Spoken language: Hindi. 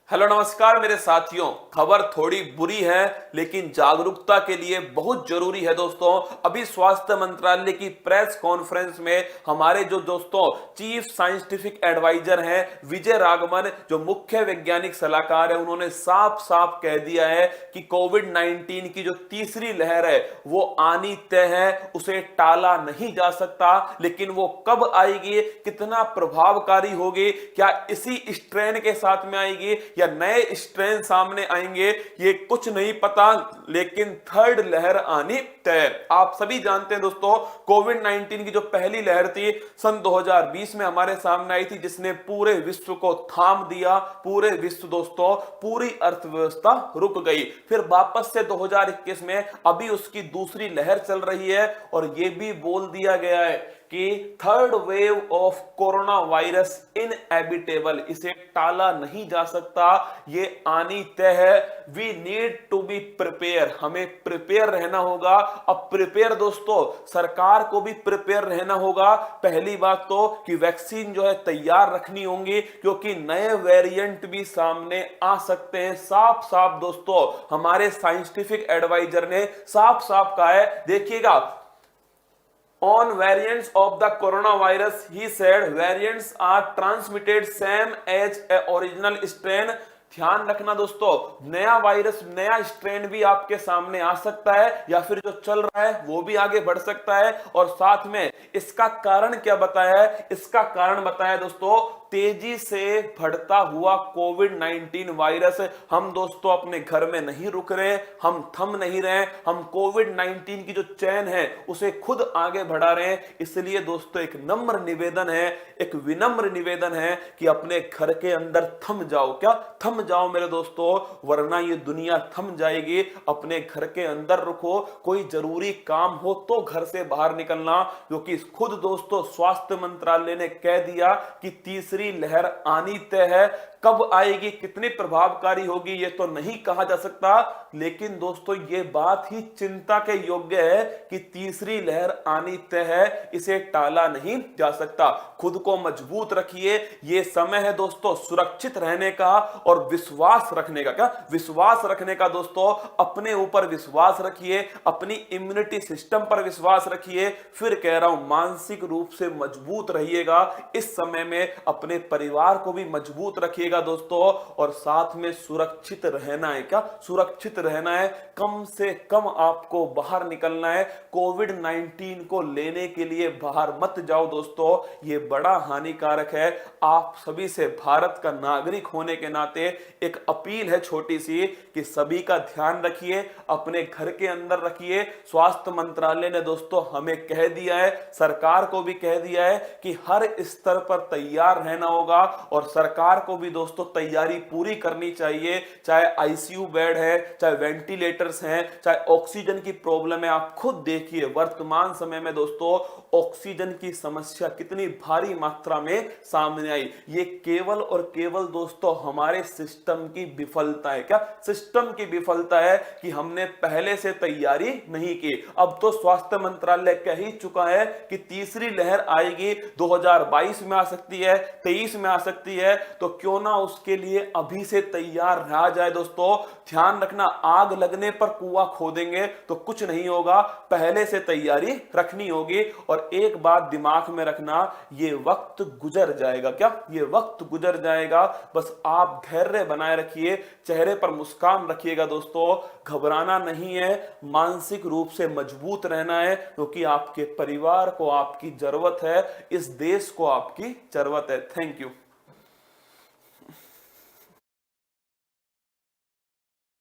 हेलो नमस्कार मेरे साथियों। खबर थोड़ी बुरी है लेकिन जागरूकता के लिए बहुत जरूरी है दोस्तों। अभी स्वास्थ्य मंत्रालय की प्रेस कॉन्फ्रेंस में हमारे जो दोस्तों चीफ साइंटिफिक एडवाइजर हैं विजय राघवन, जो मुख्य वैज्ञानिक सलाहकार है, उन्होंने साफ साफ कह दिया है कि कोविड 19 की जो तीसरी लहर है वो आनी तय है, उसे टाला नहीं जा सकता। लेकिन वो कब आएगी, कितना प्रभावकारी होगी, क्या इसी स्ट्रेन के साथ में आएगी या नए स्ट्रेन सामने आएंगे, ये कुछ नहीं पता। लेकिन थर्ड लहर आनी तय। आप सभी जानते हैं दोस्तों, कोविड 19 की जो पहली लहर थी सन 2020 में हमारे सामने आई थी, जिसने पूरे विश्व को थाम दिया। पूरे विश्व दोस्तों, पूरी अर्थव्यवस्था रुक गई। फिर वापस से 2021 में अभी उसकी दूसरी लहर चल रही है और यह भी बोल दिया गया है कि third wave of corona virus inevitable, इसे टाला नहीं जा सकता, ये आनी तय है। We need to be prepare, हमें प्रिपेयर रहना होगा। अब प्रिपेयर दोस्तों, सरकार को भी प्रिपेयर रहना होगा। पहली बात तो कि वैक्सीन जो है तैयार रखनी होंगी, क्योंकि नए वेरिएंट भी सामने आ सकते हैं। साफ साफ दोस्तों हमारे साइंटिफिक एडवाइजर ने साफ साफ कहा है। देखिएगा, on variants of the coronavirus, he said variants are transmitted same as a original strain. ध्यान रखना दोस्तों, नया वायरस, नया स्ट्रेन भी आपके सामने आ सकता है या फिर जो चल रहा है वो भी आगे बढ़ सकता है। और साथ में इसका कारण क्या बताया है? इसका कारण बताया दोस्तों, तेजी से बढ़ता हुआ कोविड 19 वायरस। हम दोस्तों अपने घर में नहीं रुक रहे, हम थम नहीं रहे, हम कोविड 19 की जो चैन है उसे खुद आगे बढ़ा रहे हैं। इसलिए दोस्तों एक नम्र निवेदन है, एक विनम्र निवेदन है कि अपने घर के अंदर थम जाओ। क्या थम जाओ मेरे दोस्तों, वरना ये दुनिया थम जाएगी। अपने घर के अंदर रुको, कोई जरूरी काम हो तो घर से बाहर निकलना, क्योंकि खुद दोस्तों स्वास्थ्य मंत्रालय ने कह दिया कि तीसरी लहर आनी तय है। कब आएगी, कितनी प्रभावकारी होगी, ये तो नहीं कहा जा सकता। लेकिन दोस्तों ये बात ही चिंता के योग्य है कि तीसरी लहर आनी तय है, इसे टाला नहीं जा सकता। खुद को मजबूत रखिए, ये समय है दोस्तों सुरक्षित रहने का और विश्वास रखने का। क्या विश्वास रखने का दोस्तों? अपने ऊपर विश्वास रखिए, अपनी इम्यूनिटी सिस्टम पर विश्वास रखिए। फिर कह रहा हूं, मानसिक रूप से मजबूत रहिएगा। इस समय में अपने परिवार को भी मजबूत रखिएगा दोस्तों, और साथ में सुरक्षित रहना है। क्या सुरक्षित रहना है? कम से कम आपको बाहर निकलना है। कोविड 19 को लेने के लिए बाहर मत जाओ दोस्तों, ये बड़ा हानिकारक है। आप सभी से भारत का नागरिक होने के नाते एक अपील है छोटी सी, कि सभी का ध्यान रखिए, अपने घर के अंदर रखिए। स्वास्थ्य मंत्रालय ने दोस्तों हमें कह दिया है, सरकार को भी कह दिया है कि हर स्तर पर तैयार रहना होगा, और सरकार को भी दोस्तों तैयारी पूरी करनी चाहिए। चाहे आईसीयू बेड है, चाहे वेंटिलेटर्स हैं, चाहे ऑक्सीजन की प्रॉब्लम है। आप खुद देखिए वर्तमान समय में दोस्तों ऑक्सीजन की समस्या कितनी भारी मात्रा में सामने आई। ये केवल और केवल दोस्तों हमारे सिस्टम की विफलता है। क्या सिस्टम की विफलता है कि हमने पहले से तैयारी नहीं की। अब तो स्वास्थ्य मंत्रालय कह ही चुका है कि तीसरी लहर आएगी, 2022 में आ सकती है, 23 में आ सकती है। तो क्यों ना उसके लिए अभी से तैयार रहा जाए दोस्तों। ध्यान रखना, आग लगने पर कुआं खोदेंगे तो कुछ नहीं होगा, पहले से तैयारी रखनी होगी। और एक बात दिमाग में रखना, ये वक्त गुजर जाएगा। क्या ये वक्त गुजर जाएगा? बस आप धैर्य बनाए रखिए, चेहरे पर मुस्कान रखिएगा दोस्तों। घबराना नहीं है, मानसिक रूप से मजबूत रहना है, क्योंकि आपके परिवार को आपकी जरूरत है, इस देश को आपकी जरूरत है। Thank you.